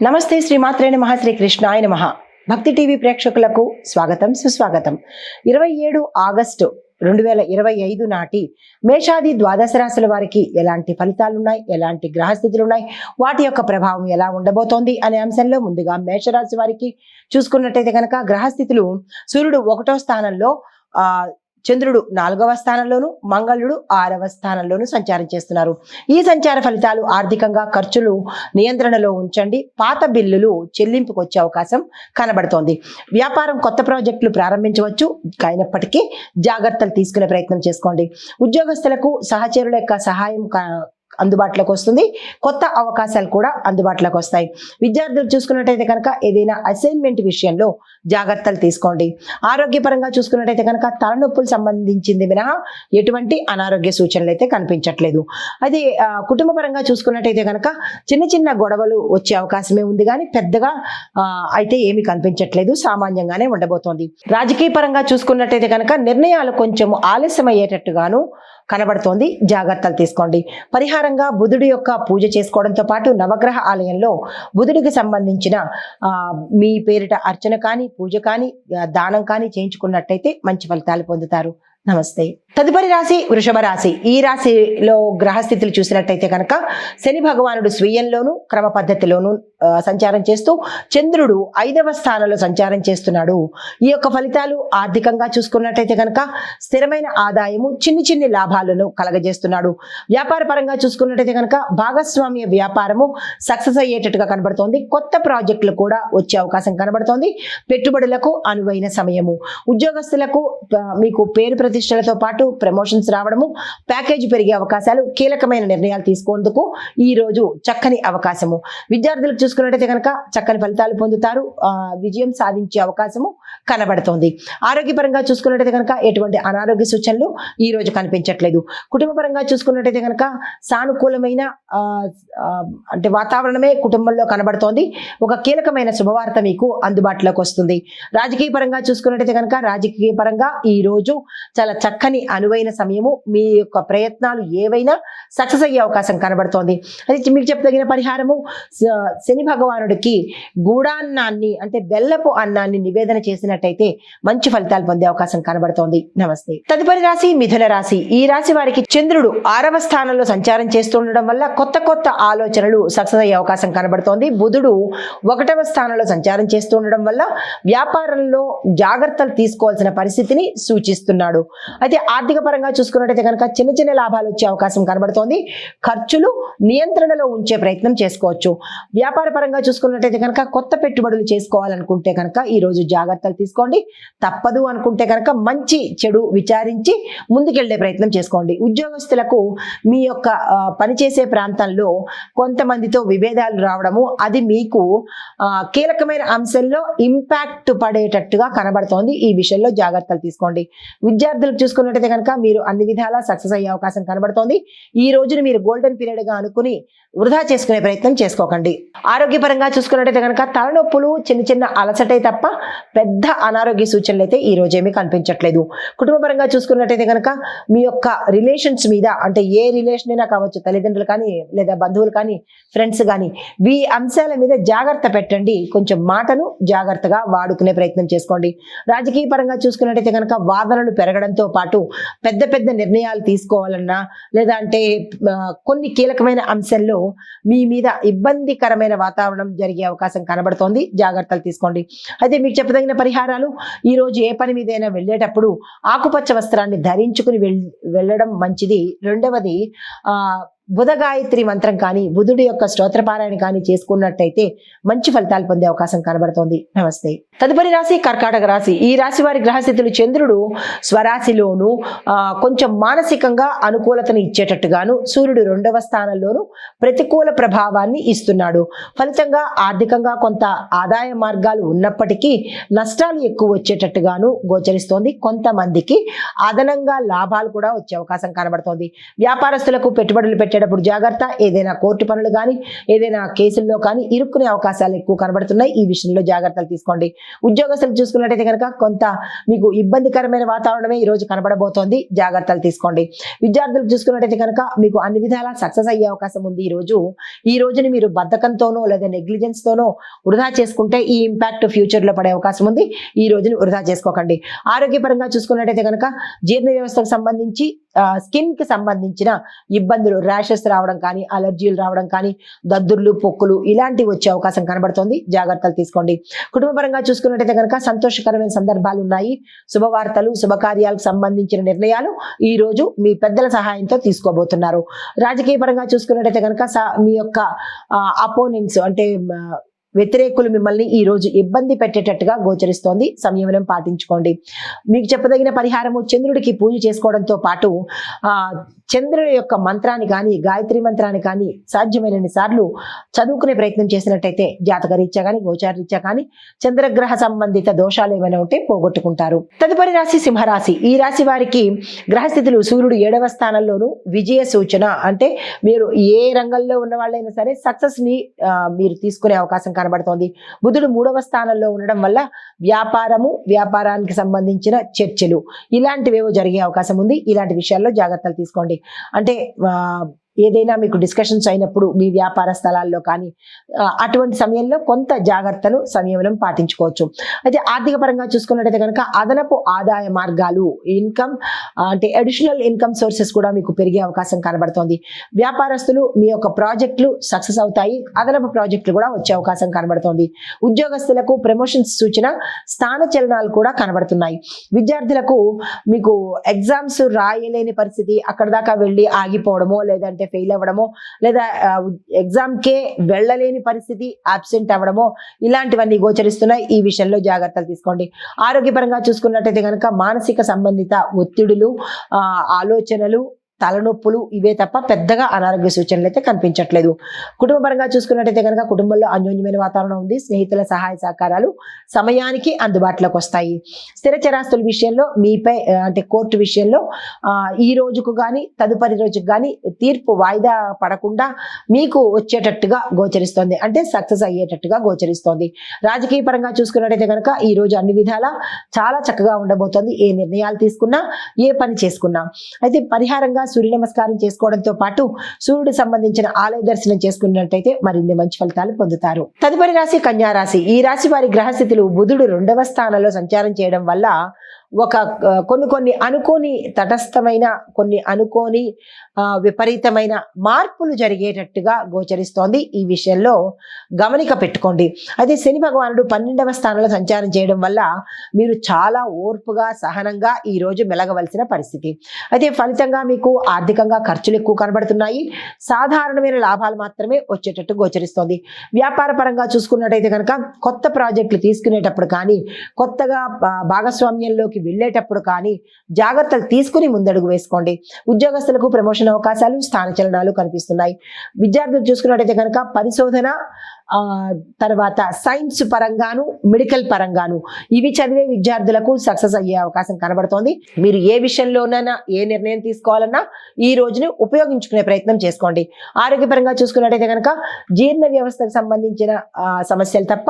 నమస్తే శ్రీమాత్రే నమః శ్రీ కృష్ణాయ నమః. భక్తి టీవీ ప్రేక్షకులకు స్వాగతం సుస్వాగతం. 27 ఆగస్టు 2025 నాటి మేషాది ద్వాదశ రాశుల వారికి ఎలాంటి ఫలితాలున్నాయి, ఎలాంటి గ్రహస్థితులున్నాయి, వాటి యొక్క ప్రభావం ఎలా ఉండబోతోంది అనే అంశంలో ముందుగా మేషరాశి వారికి చూసుకున్నట్టయితే కనుక గ్రహస్థితులు సూర్యుడు 1వ స్థానంలో, చంద్రుడు 4వ స్థానంలోను, మంగళుడు 6వ స్థానంలోను సంచారం చేస్తున్నారు. ఈ సంచార ఫలితాలు ఆర్థికంగా ఖర్చులు నియంత్రణలో ఉంచండి. పాత బిల్లులు చెల్లింపుకు వచ్చే అవకాశం కనబడుతోంది. వ్యాపారం కొత్త ప్రాజెక్టులు ప్రారంభించవచ్చు, అయినప్పటికీ జాగ్రత్తలు తీసుకునే ప్రయత్నం చేసుకోండి. ఉద్యోగస్తులకు సహచరుల యొక్క సహాయం అందుబాటులోకి వస్తుంది. కొత్త అవకాశాలు కూడా అందుబాటులోకి వస్తాయి. విద్యార్థులు చూసుకున్నట్టయితే కనుక ఏదైనా అసైన్మెంట్ విషయంలో జాగ్రత్తలు తీసుకోండి. ఆరోగ్యపరంగా చూసుకున్నట్టయితే కనుక తలనొప్పులు సంబంధించింది మినహా ఎటువంటి అనారోగ్య సూచనలు అయితే కనిపించట్లేదు. అది కుటుంబ పరంగా చూసుకున్నట్టయితే కనుక చిన్న చిన్న గొడవలు వచ్చే అవకాశమే ఉంది, కానీ పెద్దగా అయితే ఏమి కనిపించట్లేదు, సామాన్యంగానే ఉండబోతోంది. రాజకీయ పరంగా చూసుకున్నట్టయితే కనుక నిర్ణయాలు కొంచెం ఆలస్యం అయ్యేటట్టుగాను కనబడుతోంది, జాగ్రత్తలు తీసుకోండి. పరిహారంగా బుధుడి యొక్క పూజ చేసుకోవడంతో పాటు నవగ్రహ ఆలయంలో బుధుడికి సంబంధించిన మీ పేరిట అర్చన కానీ, పూజ కానీ, దానం కానీ చేయించుకున్నట్టయితే మంచి ఫలితాలు పొందుతారు. నమస్తే. తదుపరి రాశి వృషభ రాశి. ఈ రాశిలో గ్రహస్థితులు చూసినట్టయితే కనుక శని భగవానుడు స్వీయంలోను క్రమ పద్ధతిలోను సంచారం చేస్తూ చంద్రుడు 5వ స్థానంలో సంచారం చేస్తున్నాడు. ఈ యొక్క ఫలితాలు ఆర్థికంగా చూసుకున్నట్టయితే కనుక స్థిరమైన ఆదాయము, చిన్ని లాభాలను కలగజేస్తున్నాడు. వ్యాపార పరంగా చూసుకున్నట్టయితే కనుక భాగస్వామ్య వ్యాపారము సక్సెస్ అయ్యేటట్టుగా కనబడుతోంది. కొత్త ప్రాజెక్టులు కూడా వచ్చే అవకాశం కనబడుతోంది. పెట్టుబడులకు అనువైన సమయము. ఉద్యోగస్తులకు మీకు పేరు ప్రతిష్టలతో పాటు ప్రమోషన్స్ రావడము, ప్యాకేజీ పెరిగే అవకాశాలు, కీలకమైన నిర్ణయాలు తీసుకునేందుకు ఈ రోజు చక్కని అవకాశము. విద్యార్థులకు చూసుకున్నట్టయితే కనుక చక్కని ఫలితాలు పొందుతారు, విజయం సాధించే అవకాశము కనబడుతోంది. ఆరోగ్యపరంగా చూసుకున్నట్టయితే కనుక ఎటువంటి అనారోగ్య సూచనలు ఈ రోజు కనిపించట్లేదు. కుటుంబ పరంగా చూసుకున్నట్టయితే కనుక సానుకూలమైన అంటే వాతావరణమే కుటుంబంలో కనబడుతోంది. ఒక కీలకమైన శుభవార్త మీకు అందుబాటులోకి వస్తుంది. రాజకీయ పరంగా చూసుకున్నట్టయితే కనుక రాజకీయ పరంగా ఈ రోజు చాలా చక్కని అనువైన సమయము. మీ యొక్క ప్రయత్నాలు ఏవైనా సక్సెస్ అయ్యే అవకాశం కనబడుతోంది. అది మీకు చెప్పదగిన పరిహారము, శని భగవానుడికి గూడాన్నాన్ని అంటే బెల్లపు అన్నాన్ని నివేదన చేసినట్టయితే మంచి ఫలితాలు పొందే అవకాశం కనబడుతోంది. నమస్తే. తదుపరి రాశి మిథున రాశి. ఈ రాశి వారికి చంద్రుడు 6వ స్థానంలో సంచారం చేస్తుండడం వల్ల కొత్త ఆలోచనలు సక్సెస్ అయ్యే అవకాశం కనబడుతోంది. బుధుడు 1వ స్థానంలో సంచారం చేస్తుండడం వల్ల వ్యాపారంలో జాగ్రత్తలు తీసుకోవాల్సిన పరిస్థితిని సూచిస్తున్నాడు. అయితే ఆర్థిక పరంగా చూసుకున్నట్టయితే కనుక చిన్న లాభాలు వచ్చే అవకాశం కనబడుతోంది. ఖర్చులు నియంత్రణలో ఉంచే ప్రయత్నం చేసుకోవచ్చు. వ్యాపార పరంగా చూసుకున్నట్టయితే కనుక కొత్త పెట్టుబడులు చేసుకోవాలనుకుంటే కనుక ఈ రోజు జాగ్రత్తలు తీసుకోండి. తప్పదు అనుకుంటే కనుక మంచి చెడు విచారించి ముందుకెళ్లే ప్రయత్నం చేసుకోండి. ఉద్యోగస్తులకు మీ యొక్క పనిచేసే ప్రాంతంలో కొంతమందితో విభేదాలు రావడము, అది మీకు కీలకమైన అంశంలో ఇంపాక్ట్ పడేటట్టుగా కనబడుతోంది. ఈ విషయంలో జాగ్రత్తలు తీసుకోండి. విద్యార్థులకు చూసుకున్నట్టయితే కనుక మీరు అన్ని విధాలా సక్సెస్ అయ్యే అవకాశం కనబడుతోంది. ఈ రోజును మీరు గోల్డెన్ పీరియడ్ గా అనుకుని వృధా చేసుకునే ప్రయత్నం చేసుకోకండి. ఆరోగ్యపరంగా చూసుకున్నట్టయితే కనుక తలనొప్పులు, చిన్న అలసటే తప్ప పెద్ద అనారోగ్య సూచనలు అయితే ఈ రోజు ఏమీ కనిపించట్లేదు. కుటుంబ పరంగా చూసుకున్నట్టయితే కనుక మీ యొక్క రిలేషన్స్ మీద, అంటే ఏ రిలేషన్ అయినా కావచ్చు, తల్లిదండ్రులు కానీ లేదా బంధువులు కానీ ఫ్రెండ్స్ కానీ, ఈ అంశాల మీద జాగ్రత్త పెట్టండి. కొంచెం మాటను జాగ్రత్తగా వాడుకునే ప్రయత్నం చేసుకోండి. రాజకీయ పరంగా చూసుకున్నట్టయితే కనుక వాదనలు పెరగడంతో పాటు పెద్ద నిర్ణయాలు తీసుకోవాలన్నా లేదా అంటే కొన్ని కీలకమైన అంశంలో మీ మీద ఇబ్బందికరమైన వాతావరణం జరిగే అవకాశం కనబడుతోంది. జాగ్రత్తలు తీసుకోండి. అయితే మీకు చెప్పదగిన పరిహారాలు, ఈ రోజు ఏ పని మీదైనా వెళ్ళేటప్పుడు ఆకుపచ్చ వస్త్రాన్ని ధరించుకుని వెళ్ళడం మంచిది. రెండవది బుధ గాయత్రి మంత్రం కానీ, బుధుడి యొక్క స్తోత్రపారాయణ కానీ చేసుకున్నట్టయితే మంచి ఫలితాలు పొందే అవకాశం కనబడుతోంది. నమస్తే. తదుపరి రాశి కర్కాటక రాశి. ఈ రాశి వారి గ్రహస్థితులు చంద్రుడు స్వరాశిలోను కొంచెం మానసికంగా అనుకూలతను ఇచ్చేటట్టుగాను, సూర్యుడు 2వ స్థానంలోను ప్రతికూల ప్రభావాన్ని ఇస్తున్నాడు. ఫలితంగా ఆర్థికంగా కొంత ఆదాయ మార్గాలు ఉన్నప్పటికీ నష్టాలు ఎక్కువ వచ్చేటట్టుగాను గోచరిస్తోంది. కొంతమందికి అదనంగా లాభాలు కూడా వచ్చే అవకాశం కనబడుతోంది. వ్యాపారస్తులకు పెట్టుబడులు పెట్టే పెట్టేటప్పుడు జాగ్రత్త. ఏదైనా కోర్టు పనులు కానీ ఏదైనా కేసుల్లో కానీ ఇరుక్కునే అవకాశాలు ఎక్కువ కనబడుతున్నాయి. ఈ విషయంలో జాగ్రత్తలు తీసుకోండి. ఉద్యోగస్తులు చూసుకున్నట్టయితే కనుక కొంత మీకు ఇబ్బందికరమైన వాతావరణమే ఈ రోజు కనబడబోతోంది. జాగ్రత్తలు తీసుకోండి. విద్యార్థులు చూసుకున్నట్టయితే కనుక మీకు అన్ని విధాలా సక్సెస్ అయ్యే అవకాశం ఉంది. ఈ రోజుని మీరు బద్ధకంతోనో లేదా నెగ్లిజెన్స్ తోనో వృధా చేసుకుంటే ఈ ఇంపాక్ట్ ఫ్యూచర్ లో పడే అవకాశం ఉంది. ఈ రోజుని వృధా చేసుకోకండి. ఆరోగ్యపరంగా చూసుకున్నట్టయితే కనుక జీర్ణ వ్యవస్థకు సంబంధించి స్కిన్ కి సంబంధించిన ఇబ్బందులు, ర్యాషెస్ రావడం కానీ అలర్జీలు రావడం కానీ దద్దుర్లు, పొక్కులు ఇలాంటివి వచ్చే అవకాశం కనబడుతోంది. జాగ్రత్తలు తీసుకోండి. కుటుంబపరంగా చూసుకున్నట్టయితే కనుక సంతోషకరమైన సందర్భాలు ఉన్నాయి. శుభవార్తలు, శుభకార్యాలకు సంబంధించిన నిర్ణయాలు ఈ రోజు మీ పెద్దల సహాయంతో తీసుకోబోతున్నారు. రాజకీయ పరంగా చూసుకున్నట్టయితే కనుక మీ యొక్క అపోనెంట్స్ అంటే వ్యతిరేకులు మిమ్మల్ని ఈ రోజు ఇబ్బంది పెట్టేటట్టుగా గోచరిస్తోంది. సంయమనం పాటించుకోండి. మీకు చెప్పదగిన పరిహారము చంద్రుడికి పూజ చేసుకోవడంతో పాటు చంద్రుడి యొక్క మంత్రాన్ని కానీ గాయత్రి మంత్రాన్ని కానీ సాధ్యమైనన్ని సార్లు చదువుకునే ప్రయత్నం చేసినట్టయితే జాతక రీత్యా కానీ గోచార రీత్యా కానీ చంద్రగ్రహ సంబంధిత దోషాలు ఏమైనా ఉంటే పోగొట్టుకుంటారు. తదుపరి రాశి సింహరాశి. ఈ రాశి వారికి గ్రహస్థితులు సూర్యుడు 7వ స్థానంలోనూ విజయ సూచన. అంటే మీరు ఏ రంగంలో ఉన్న వాళ్ళైనా సరే సక్సెస్ ని మీరు తీసుకునే అవకాశం కనబడుతోంది. బుధుడు 3వ స్థానంలో ఉండడం వల్ల వ్యాపారానికి సంబంధించిన చర్చలు ఇలాంటివేవో జరిగే అవకాశం ఉంది. ఇలాంటి విషయాల్లో జాగ్రత్తలు తీసుకోండి. అంటే ఏదైనా మీకు డిస్కషన్స్ అయినప్పుడు మీ వ్యాపార స్థలాల్లో కానీ అటువంటి సమయంలో కొంత జాగ్రత్తలు సంయమనం పాటించుకోవచ్చు. అయితే ఆర్థిక పరంగా చూసుకున్నట్టయితే కనుక అదనపు ఆదాయ మార్గాలు, ఇన్కమ్ అంటే అడిషనల్ ఇన్కమ్ సోర్సెస్ కూడా మీకు పెరిగే అవకాశం కనబడుతోంది. వ్యాపారస్తులు మీ యొక్క ప్రాజెక్టులు సక్సెస్ అవుతాయి. అదనపు ప్రాజెక్టులు కూడా వచ్చే అవకాశం కనబడుతోంది. ఉద్యోగస్తులకు ప్రమోషన్స్ సూచన, స్థాన చలనాలు కూడా కనబడుతున్నాయి. విద్యార్థులకు మీకు ఎగ్జామ్స్ రాయలేని పరిస్థితి, అక్కడ దాకా వెళ్ళి ఆగిపోవడమో లేదంటే ఫెయిల్ అవ్వడమో లేదా ఎగ్జామ్ కే వెళ్ళలేని పరిస్థితి, అబ్సెంట్ అవ్వడమో ఇలాంటివన్నీ గోచరిస్తున్నాయి. ఈ విషయంలో జాగ్రత్తలు తీసుకోండి. ఆరోగ్యపరంగా చూసుకున్నట్టయితే కనుక మానసిక సంబంధిత ఒత్తిడులు, ఆలోచనలు, తలనొప్పులు ఇవే తప్ప పెద్దగా అనారోగ్య సూచనలు అయితే కనిపించట్లేదు. కుటుంబపరంగా చూసుకున్నట్టయితే కనుక కుటుంబంలో అన్యోన్యమైన వాతావరణం ఉంది. స్నేహితుల సహాయ సహకారాలు సమయానికి అందుబాటులోకి వస్తాయి. స్థిర చరాస్తుల విషయంలో మీపై అంటే కోర్టు విషయంలో ఈ రోజుకు కానీ తదుపరి రోజుకు కానీ తీర్పు వాయిదా పడకుండా మీకు వచ్చేటట్టుగా గోచరిస్తోంది. అంటే సక్సెస్ అయ్యేటట్టుగా గోచరిస్తోంది. రాజకీయ పరంగా చూసుకున్నట్టయితే కనుక ఈ రోజు అన్ని విధాలా చాలా చక్కగా ఉండబోతోంది. ఏ నిర్ణయాలు తీసుకున్నా, ఏ పని చేసుకున్నా. అయితే పరిహారంగా సూర్య నమస్కారం చేసుకోవడంతో పాటు సూర్యుడికి సంబంధించిన ఆలయ దర్శనం చేసుకున్నట్టయితే మరిన్ని మంచి ఫలితాలు పొందుతారు. తదుపరి రాశి కన్యా రాశి. ఈ రాశి వారి గ్రహస్థితులు బుధుడు 2వ స్థానంలో సంచారం చేయడం వల్ల కొన్ని అనుకోని తటస్థమైన కొన్ని అనుకోని విపరీతమైన మార్పులు జరిగేటట్టుగా గోచరిస్తోంది. ఈ విషయంలో గమనిక పెట్టుకోండి. అయితే శని భగవానుడు 12వ స్థానంలో సంచారం చేయడం వల్ల మీరు చాలా ఓర్పుగా సహనంగా ఈ రోజు మెలగవలసిన పరిస్థితి. అయితే ఫలితంగా మీకు ఆర్థికంగా ఖర్చులు ఎక్కువ కనబడుతున్నాయి. సాధారణమైన లాభాలు మాత్రమే వచ్చేటట్టు గోచరిస్తోంది. వ్యాపార పరంగా చూసుకున్నట్టయితే కనుక కొత్త ప్రాజెక్టులు తీసుకునేటప్పుడు కానీ కొత్తగా భాగస్వామ్యంలోకి వెళ్ళేటప్పుడు కానీ జాగ్రత్తలు తీసుకుని ముందడుగు వేసుకోండి. ఉద్యోగస్తులకు ప్రమోషన్ అవకాశాలు, స్థాన చలనాలు కనిపిస్తున్నాయి. విద్యార్థులు చూసుకున్నట్టయితే కనుక పరిశోధన, తర్వాత సైన్స్ పరంగాను మెడికల్ పరంగాను ఇవి చదివే విద్యార్థులకు సక్సెస్ అయ్యే అవకాశం కనబడుతోంది. మీరు ఏ విషయంలోనైనా ఏ నిర్ణయం తీసుకోవాలన్నా ఈ రోజుని ఉపయోగించుకునే ప్రయత్నం చేసుకోండి. ఆరోగ్యపరంగా చూసుకున్నట్టయితే కనుక జీర్ణ వ్యవస్థకు సంబంధించిన సమస్యలు తప్ప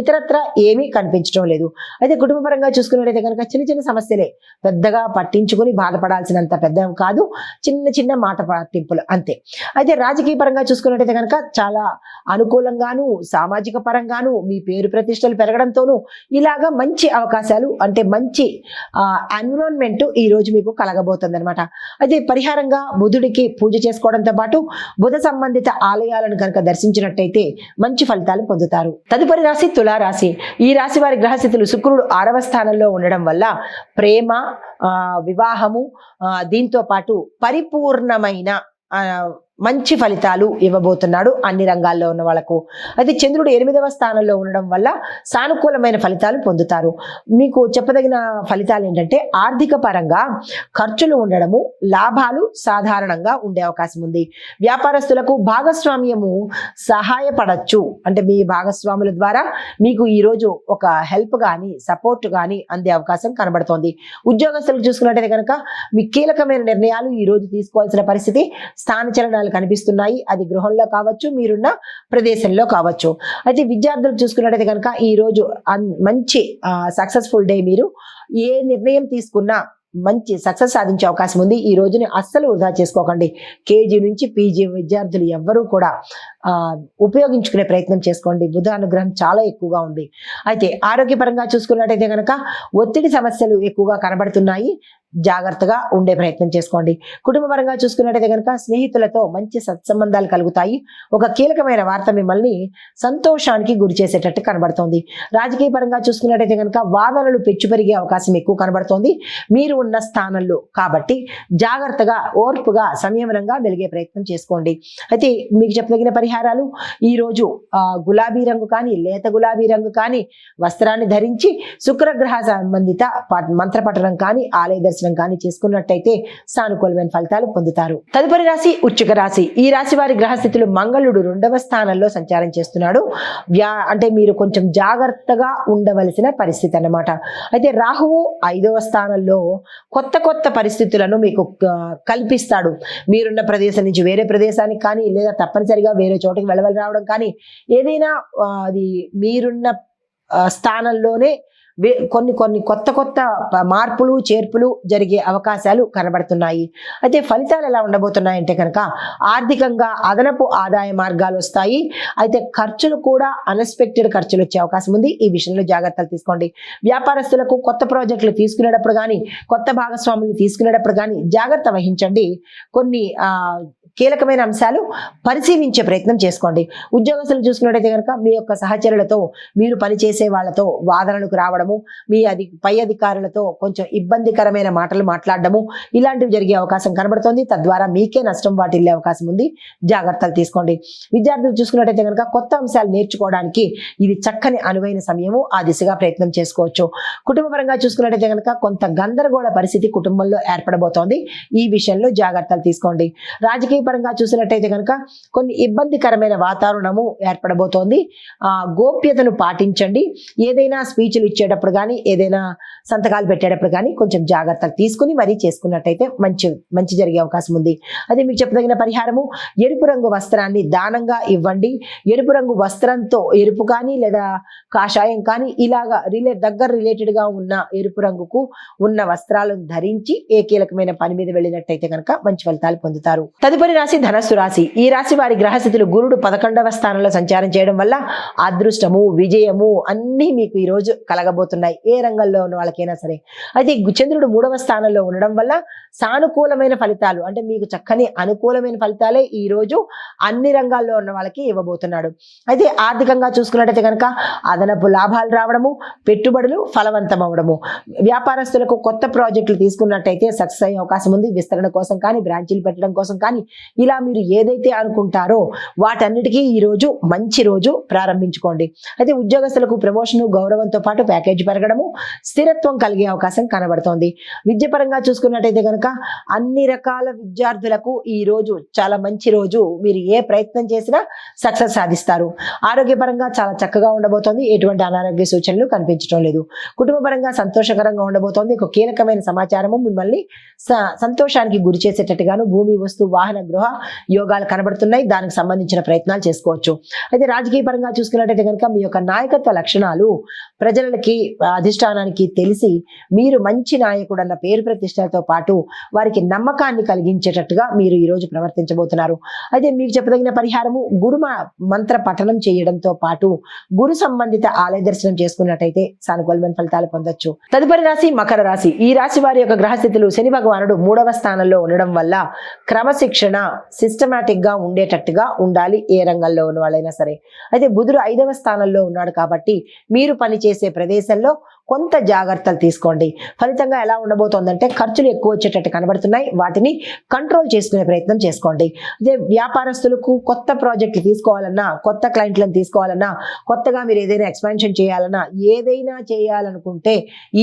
ఇతరత్ర ఏమీ కనిపించడం లేదు. అయితే కుటుంబపరంగా చూసుకున్నట్టయితే కనుక చిన్న చిన్న సమస్యలే, పెద్దగా పట్టించుకుని బాధపడాల్సినంత పెద్ద కాదు, చిన్న చిన్న మాట పట్టింపులు అంతే. అయితే రాజకీయ పరంగా చూసుకున్నట్టయితే కనుక చాలా అనుకూలంగాను, సామాజిక పరంగాను మీ పేరు ప్రతిష్టలు పెరగడంతోనూ ఇలాగా మంచి అవకాశాలు అంటే మంచి ఎన్విరాన్మెంట్ ఈ రోజు మీకు కలగబోతుంది అనమాట. అయితే పరిహారంగా బుధుడికి పూజ చేసుకోవడంతో పాటు బుధ సంబంధిత ఆలయాలను కనుక దర్శించినట్టయితే మంచి ఫలితాలు పొందుతారు. తదుపరి రాశి తులారాశి. ఈ రాశి వారి గ్రహస్థితులు శుక్రుడు 6వ స్థానంలో ఉండడం వల్ల ప్రేమ, వివాహము, దీంతో పాటు పరిపూర్ణమైన మంచి ఫలితాలు ఇవ్వబోతున్నాడు అన్ని రంగాల్లో ఉన్న వాళ్ళకు. అయితే చంద్రుడు 8వ స్థానంలో ఉండడం వల్ల సానుకూలమైన ఫలితాలు పొందుతారు. మీకు చెప్పదగిన ఫలితాలు ఏంటంటే ఆర్థిక పరంగా ఖర్చులు ఉండడము, లాభాలు సాధారణంగా ఉండే అవకాశం ఉంది. వ్యాపారస్తులకు భాగస్వామ్యము సహాయపడచ్చు. అంటే మీ భాగస్వాముల ద్వారా మీకు ఈరోజు ఒక హెల్ప్ కానీ సపోర్ట్ కానీ అందే అవకాశం కనబడుతోంది. ఉద్యోగస్తులకు చూసుకున్నట్టయితే కనుక మీ కీలకమైన నిర్ణయాలు ఈ రోజు తీసుకోవాల్సిన పరిస్థితి. స్థాన చలనాలు సూచనలు కనిపిస్తున్నాయి. అది గృహంలో కావచ్చు, మీరున్న ప్రదేశంలో కావచ్చు. అయితే విద్యార్థులు చూసుకున్నట్టయితే కనుక ఈ రోజు మంచి సక్సెస్ఫుల్ డే. మీరు ఏ నిర్ణయం తీసుకున్నా మంచి సక్సెస్ సాధించే అవకాశం ఉంది. ఈ రోజుని అస్సలు వృధా చేసుకోకండి. కేజీ నుంచి పీజీ విద్యార్థులు ఎవ్వరూ కూడా ఉపయోగించుకునే ప్రయత్నం చేసుకోండి. బుధ అనుగ్రహం చాలా ఎక్కువగా ఉంది. అయితే ఆరోగ్యపరంగా చూసుకున్నట్టయితే కనుక ఒత్తిడి సమస్యలు ఎక్కువగా కనబడుతున్నాయి. జాగ్రత్తగా ఉండే ప్రయత్నం చేసుకోండి. కుటుంబ పరంగా చూసుకున్నట్టయితే కనుక స్నేహితులతో మంచి సత్సంబంధాలు కలుగుతాయి. ఒక కీలకమైన వార్త మిమ్మల్ని సంతోషానికి గురి చేసేటట్టు కనబడుతోంది. రాజకీయ పరంగా చూసుకున్నట్టయితే కనుక వాదనలు పెచ్చు పెరిగే అవకాశం ఎక్కువ కనబడుతోంది మీరు ఉన్న స్థానంలో. కాబట్టి జాగ్రత్తగా, ఓర్పుగా, సంయమనంగా మెలిగే ప్రయత్నం చేసుకోండి. అయితే మీకు చెప్పదగిన పరిహారాలు ఈ రోజు గులాబీ రంగు కానీ, లేత గులాబీ రంగు కానీ వస్త్రాన్ని ధరించి శుక్రగ్రహ సంబంధిత మంత్రపఠనం కానీ, ఆలయ దర్శనం కానీ చేసుకున్నట్టయితే సానుకూలమైన ఫలితాలు పొందుతారు. తదుపరి రాశి వృశ్చిక రాశి. ఈ రాశి వారి గ్రహస్థితులు మంగళుడు 2వ స్థానంలో సంచారం చేస్తున్నాడు. అంటే మీరు కొంచెం జాగ్రత్తగా ఉండవలసిన పరిస్థితి అన్నమాట. అయితే రాహువు 5వ స్థానంలో కొత్త కొత్త పరిస్థితులను మీకు కల్పిస్తాడు. మీరున్న ప్రదేశం నుంచి వేరే ప్రదేశానికి కానీ, లేదా తప్పనిసరిగా వేరే చోటుకి వెళ్ళవలసి రావడం కానీ, ఏదైనా అది మీరున్న స్థానంలోనే కొన్ని కొన్ని కొత్త కొత్త మార్పులు చేర్పులు జరిగే అవకాశాలు కనబడుతున్నాయి. అయితే ఫలితాలు ఎలా ఉండబోతున్నాయంటే కనుక ఆర్థికంగా అదనపు ఆదాయ మార్గాలు వస్తాయి. అయితే ఖర్చులు కూడా అన్ఎక్స్పెక్టెడ్ ఖర్చులు వచ్చే అవకాశం ఉంది. ఈ విషయంలో జాగ్రత్తలు తీసుకోండి. వ్యాపారస్తులకు కొత్త ప్రాజెక్టులు తీసుకునేటప్పుడు కానీ, కొత్త భాగస్వాములు తీసుకునేటప్పుడు కానీ జాగ్రత్త వహించండి. కొన్ని కీలకమైన అంశాలు పరిశీలించే ప్రయత్నం చేసుకోండి. ఉద్యోగస్తులు చూసుకున్నట్టయితే కనుక మీ యొక్క సహచరులతో, మీరు పనిచేసే వాళ్ళతో వాదనలకు రావడము, మీ పై అధికారులతో కొంచెం ఇబ్బందికరమైన మాటలు మాట్లాడడము, ఇలాంటివి జరిగే అవకాశం కనబడుతోంది. తద్వారా మీకే నష్టం వాటిల్లే అవకాశం ఉంది. జాగ్రత్తలు తీసుకోండి. విద్యార్థులు చూసుకున్నట్టయితే కనుక కొత్త అంశాలు నేర్చుకోవడానికి ఇది చక్కని అనువైన సమయము. ఆ దిశగా ప్రయత్నం చేసుకోవచ్చు. కుటుంబపరంగా చూసుకున్నట్టయితే కనుక కొంత గందరగోళ పరిస్థితి కుటుంబంలో ఏర్పడబోతోంది. ఈ విషయంలో జాగ్రత్తలు తీసుకోండి. రాజకీయ పరంగా చూసినట్టయితే కనుక కొన్ని ఇబ్బందికరమైన వాతావరణము ఏర్పడబోతోంది. గోప్యతను పాటించండి. ఏదైనా స్పీచ్లు ఇచ్చేటప్పుడు కానీ, ఏదైనా సంతకాలు పెట్టేటప్పుడు కానీ కొంచెం జాగ్రత్తలు తీసుకుని మరీ చేసుకున్నట్టయితే మంచి జరిగే అవకాశం ఉంది. అదే మీకు చెప్పదగిన పరిహారము, ఎరుపు రంగు వస్త్రాన్ని దానంగా ఇవ్వండి. ఎరుపు రంగు వస్త్రంతో, ఎరుపు కానీ లేదా కాషాయం కానీ ఇలాగా రిలేటెడ్ గా ఉన్న ఎరుపు రంగుకు ఉన్న వస్త్రాలను ధరించి ఏ కీలకమైన పని మీద వెళ్ళినట్టయితే కనుక మంచి ఫలితాలు పొందుతారు. తదుపరి రాశి ధనస్సు రాశి. ఈ రాశి వారి గ్రహస్థితులు గురుడు 11వ స్థానంలో సంచారం చేయడం వల్ల అదృష్టము, విజయము అన్నీ మీకు ఈ రోజు కలగబోతున్నాయి. ఏ రంగంలో ఉన్న వాళ్ళకైనా సరే. అయితే చంద్రుడు 3వ స్థానంలో ఉండడం వల్ల సానుకూలమైన ఫలితాలు, అంటే మీకు చక్కని అనుకూలమైన ఫలితాలే ఈ రోజు అన్ని రంగాల్లో ఉన్న వాళ్ళకి ఇవ్వబోతున్నాడు. అయితే ఆర్థికంగా చూసుకున్నట్టయితే కనుక అదనపు లాభాలు రావడము, పెట్టుబడులు ఫలవంతం అవడము, వ్యాపారస్తులకు కొత్త ప్రాజెక్టులు తీసుకున్నట్టయితే సక్సెస్ అయ్యే అవకాశం ఉంది. విస్తరణ కోసం కానీ, బ్రాంచీలు పెట్టడం కోసం కానీ, ఇలా మీరు ఏదైతే అనుకుంటారో వాటన్నిటికీ ఈ రోజు మంచి రోజు ప్రారంభించుకోండి. అయితే ఉద్యోగస్తులకు ప్రమోషన్, గౌరవంతో పాటు ప్యాకేజ్ పెరగడము, స్థిరత్వం కలిగే అవకాశం కనబడుతోంది. విద్యపరంగా చూసుకున్నట్టయితే కనుక అన్ని రకాల విద్యార్థులకు ఈ రోజు చాలా మంచి రోజు. మీరు ఏ ప్రయత్నం చేసినా సక్సెస్ సాధిస్తారు. ఆరోగ్యపరంగా చాలా చక్కగా ఉండబోతోంది. ఎటువంటి అనారోగ్య సూచనలు కనిపించడం లేదు. కుటుంబపరంగా సంతోషకరంగా ఉండబోతోంది. ఒక కీలకమైన సమాచారము మిమ్మల్ని సంతోషానికి గురి చేసేటట్టుగాను భూమి, వస్తు, వాహన, గృహ యోగాలు కనబడుతున్నాయి. దానికి సంబంధించిన ప్రయత్నాలు చేసుకోవచ్చు. అయితే రాజకీయ పరంగా చూసుకున్నట్టయితే కనుక మీ యొక్క నాయకత్వ లక్షణాలు ప్రజలకి, అధిష్టానానికి తెలిసి మీరు మంచి నాయకుడు అన్న పేరు ప్రతిష్టలతో పాటు వారికి నమ్మకాన్ని కలిగించేటట్టుగా మీరు ఈ రోజు ప్రవర్తించబోతున్నారు. అయితే మీకు చెప్పదగిన పరిహారము, గురు మంత్ర పఠనం చేయడంతో పాటు గురు సంబంధిత ఆలయ దర్శనం చేసుకున్నట్టయితే సానుకూలమైన ఫలితాలు పొందొచ్చు. తదుపరి రాశి మకర రాశి. ఈ రాశి వారి యొక్క గ్రహస్థితులు శని భగవానుడు 3వ స్థానంలో ఉండడం వల్ల క్రమశిక్షణ, సిస్టమేటిక్ గా ఉండేటట్టుగా ఉండాలి ఏ రంగంలో ఉన్న వాళ్ళైనా సరే. అయితే బుధుడు 5వ స్థానంలో ఉన్నాడు కాబట్టి మీరు పనిచేసే ప్రదేశంలో కొంత జాగ్రత్తలు తీసుకోండి. ఫలితంగా ఎలా ఉండబోతోందంటే ఖర్చులు ఎక్కువ వచ్చేటట్టు కనబడుతున్నాయి. వాటిని కంట్రోల్ చేసుకునే ప్రయత్నం చేసుకోండి. అదే వ్యాపారస్తులకు కొత్త ప్రాజెక్టులు తీసుకోవాలన్నా, కొత్త క్లయింట్లను తీసుకోవాలన్నా, కొత్తగా మీరు ఏదైనా ఎక్స్పాన్షన్ చేయాలన్నా, ఏదైనా చేయాలనుకుంటే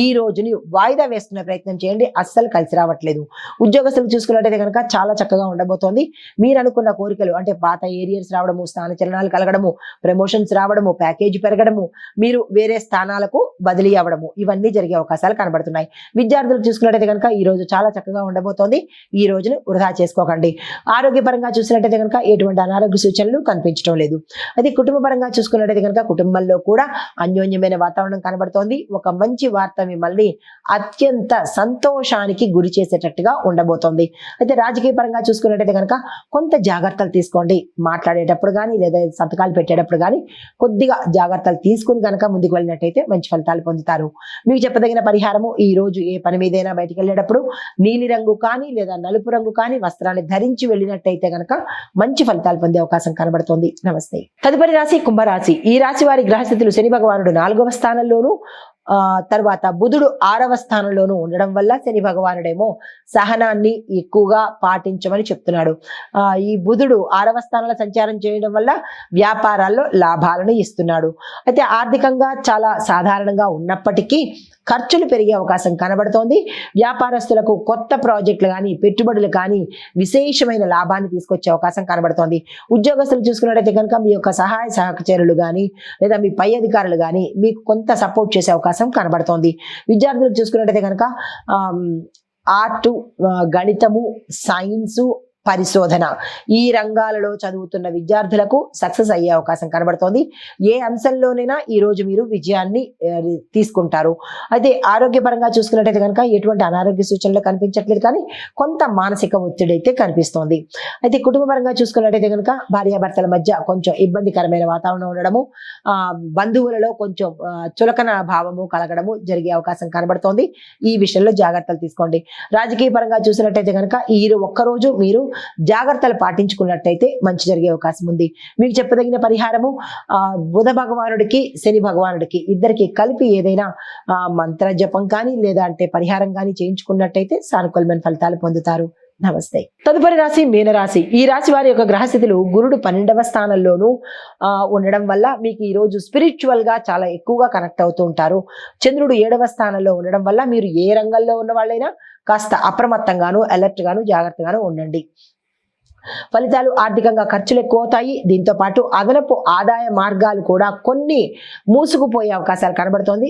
ఈ రోజుని వాయిదా వేసుకునే ప్రయత్నం చేయండి. అస్సలు కలిసి రావట్లేదు. ఉద్యోగస్తులు చూసుకున్నట్టయితే కనుక చాలా చక్కగా ఉండబోతోంది. మీరు అనుకున్న కోరికలు, అంటే పాత ఏరియర్స్ రావడము, స్థానచలనాలు కలగడము, ప్రమోషన్స్ రావడము, ప్యాకేజీ పెరగడము, మీరు వేరే స్థానాలకు బదిలీ అవ్వడము, రావడము ఇవన్నీ జరిగే అవకాశాలు కనబడుతున్నాయి. విద్యార్థులకు చూసుకున్నట్టయితే కనుక ఈ రోజు చాలా చక్కగా ఉండబోతోంది. ఈ రోజును వృధా చేసుకోకండి. ఆరోగ్యపరంగా చూసినట్టయితే కనుక ఎటువంటి అనారోగ్య సూచనలు కనిపించడం లేదు. అయితే కుటుంబ పరంగా చూసుకున్నట్టయితే కనుక కుటుంబంలో కూడా అన్యోన్యమైన వాతావరణం కనబడుతోంది. ఒక మంచి వార్త మిమ్మల్ని అత్యంత సంతోషానికి గురి చేసేటట్టుగా ఉండబోతోంది. అయితే రాజకీయ పరంగా చూసుకున్నట్టయితే కనుక కొంత జాగ్రత్తలు తీసుకోండి. మాట్లాడేటప్పుడు కానీ లేదా సంతకాలు పెట్టేటప్పుడు కానీ కొద్దిగా జాగ్రత్తలు తీసుకుని కనుక ముందుకు వెళ్ళినట్టయితే మంచి ఫలితాలు పొందుతారు. మీకు చెప్పదగిన పరిహారము ఈ రోజు ఏ పని మీదైనా బయటికి వెళ్ళేటప్పుడు నీలి రంగు కానీ లేదా నలుపు రంగు కానీ వస్త్రాన్ని ధరించి వెళ్ళినట్టయితే కనుక మంచి ఫలితాలు పొందే అవకాశం కనబడుతోంది. నమస్తే. తదుపరి రాశి కుంభరాశి. ఈ రాశి వారి గ్రహస్థితులు శని భగవానుడు 4వ స్థానంలోను తర్వాత బుధుడు 6వ స్థానంలోనూ ఉండడం వల్ల శని భగవానుడేమో సహనాన్ని ఎక్కువగా పాటించమని చెప్తున్నాడు. ఈ బుధుడు 6వ స్థానంలో సంచారం చేయడం వల్ల వ్యాపారాల్లో లాభాలను ఇస్తున్నాడు. అయితే ఆర్థికంగా చాలా సాధారణంగా ఉన్నప్పటికీ ఖర్చులు పెరిగే అవకాశం కనబడుతోంది. వ్యాపారస్తులకు కొత్త ప్రాజెక్టులు కానీ పెట్టుబడులు కానీ విశేషమైన లాభాన్ని తీసుకొచ్చే అవకాశం కనబడుతోంది. ఉద్యోగస్తులు చూసుకున్నట్టయితే కనుక మీ యొక్క సహాయ సహచరులు కానీ లేదా మీ పై అధికారులు కానీ మీకు కొంత సపోర్ట్ చేసే అవకాశం కనబడుతోంది. విద్యార్థులు చూసుకున్నట్టయితే కనుక ఆర్టు, గణితము, సైన్సు, పరిశోధన ఈ రంగాలలో చదువుతున్న విద్యార్థులకు సక్సెస్ అయ్యే అవకాశం కనబడుతోంది. ఏ అంశంలోనైనా ఈ రోజు మీరు విజయాన్ని తీసుకుంటారు. అయితే ఆరోగ్యపరంగా చూసుకున్నట్టయితే కనుక ఎటువంటి అనారోగ్య సూచనలు కనిపించట్లేదు, కానీ కొంత మానసిక ఒత్తిడి అయితే కనిపిస్తోంది. అయితే కుటుంబపరంగా చూసుకున్నట్టయితే కనుక భార్యాభర్తల మధ్య కొంచెం ఇబ్బందికరమైన వాతావరణం ఉండడము, బంధువులలో కొంచెం చులకన భావము కలగడము జరిగే అవకాశం కనబడుతోంది. ఈ విషయంలో జాగ్రత్తలు తీసుకోండి. రాజకీయ పరంగా చూసినట్టయితే కనుక ఈ ఒక్కరోజు మీరు జాగ్రత్తలు పాటించుకున్నట్టయితే మంచి జరిగే అవకాశం ఉంది. మీకు చెప్పదగిన పరిహారము బుధ భగవానుడికి శని భగవానుడికి ఇద్దరికి కలిపి ఏదైనా మంత్ర జపం కానీ లేదా అంటే పరిహారం కానీ చేయించుకున్నట్టయితే సానుకూలమైన ఫలితాలు పొందుతారు. నమస్తే. తదుపరి రాశి మీనరాశి. ఈ రాశి వారి యొక్క గ్రహస్థితులు గురుడు 12వ స్థానంలోనూ ఉండడం వల్ల మీకు ఈ రోజు స్పిరిచువల్ గా చాలా ఎక్కువగా కనెక్ట్ అవుతూ ఉంటారు. చంద్రుడు 7వ స్థానంలో ఉండడం వల్ల మీరు ఏ రంగంలో ఉన్న వాళ్ళైనా కాస్త అప్రమత్తంగాను అలర్ట్ గాను జాగ్రత్తగాను ఉండండి. ఫలితాలు ఆర్థికంగా ఖర్చులు ఎక్కువ అవుతాయి. దీంతో పాటు అదనపు ఆదాయ మార్గాలు కూడా కొన్ని మూసుకుపోయే అవకాశాలు కనబడుతోంది.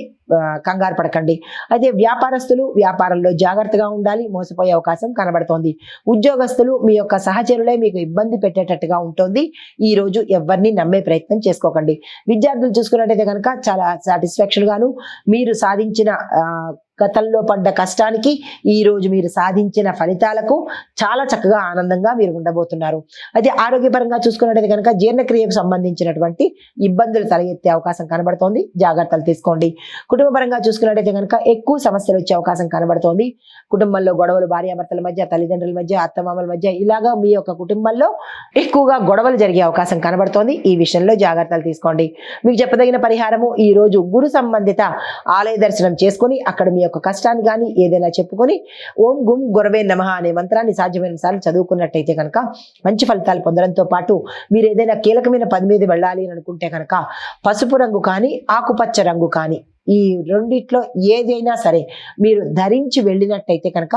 కంగారు పడకండి. అయితే వ్యాపారస్తులు వ్యాపారంలో జాగ్రత్తగా ఉండాలి. మోసపోయే అవకాశం కనబడుతోంది. ఉద్యోగస్తులు మీ యొక్క సహచరులే మీకు ఇబ్బంది పెట్టేటట్టుగా ఉంటుంది. ఈ రోజు ఎవరిని నమ్మే ప్రయత్నం చేసుకోకండి. విద్యార్థులు చూసుకున్నట్టయితే కనుక చాలా సాటిస్ఫాక్షన్ గాను మీరు సాధించిన గతంలో పడ్డ కష్టానికి ఈ రోజు మీరు సాధించిన ఫలితాలకు చాలా చక్కగా ఆనందంగా మీరు ఉండబోతున్నారు. అయితే ఆరోగ్యపరంగా చూసుకున్నట్టయితే కనుక జీర్ణక్రియకు సంబంధించినటువంటి ఇబ్బందులు తలెత్తే అవకాశం కనబడుతోంది. జాగ్రత్తలు తీసుకోండి. కుటుంబపరంగా చూసుకున్నట్టయితే కనుక ఎక్కువ సమస్యలు వచ్చే అవకాశం కనబడుతోంది. కుటుంబంలో గొడవలు, భార్యాభర్తల మధ్య, తల్లిదండ్రుల మధ్య, అత్తమామల మధ్య ఇలాగా మీ యొక్క కుటుంబంలో ఎక్కువగా గొడవలు జరిగే అవకాశం కనబడుతోంది. ఈ విషయంలో జాగ్రత్తలు తీసుకోండి. మీకు చెప్పదగిన పరిహారము ఈ రోజు గురు సంబంధిత ఆలయ దర్శనం చేసుకుని అక్కడ మీ యొక్క కష్టాన్ని కానీ ఏదైనా చెప్పుకొని ఓం గుం గురవే నమః అనే మంత్రాన్ని సాధ్యమైన సార్లు చదువుకున్నట్టయితే కనుక మంచి ఫలితాలు పొందడంతో పాటు మీరు ఏదైనా కీలకమైన పని మీద వెళ్ళాలి అని అనుకుంటే కనుక పసుపు రంగు కానీ ఆకుపచ్చ రంగు కానీ ఈ రెండిట్లో ఏదైనా సరే మీరు ధరించి వెళ్ళినట్టయితే కనుక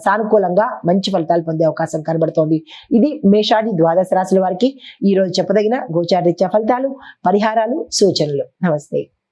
సానుకూలంగా మంచి ఫలితాలు పొందే అవకాశం కనబడుతోంది. ఇది మేషాది ద్వాదశ రాశుల వారికి ఈ రోజు చెప్పదగిన గోచారరీత్యా ఫలితాలు, పరిహారాలు, సూచనలు. నమస్తే.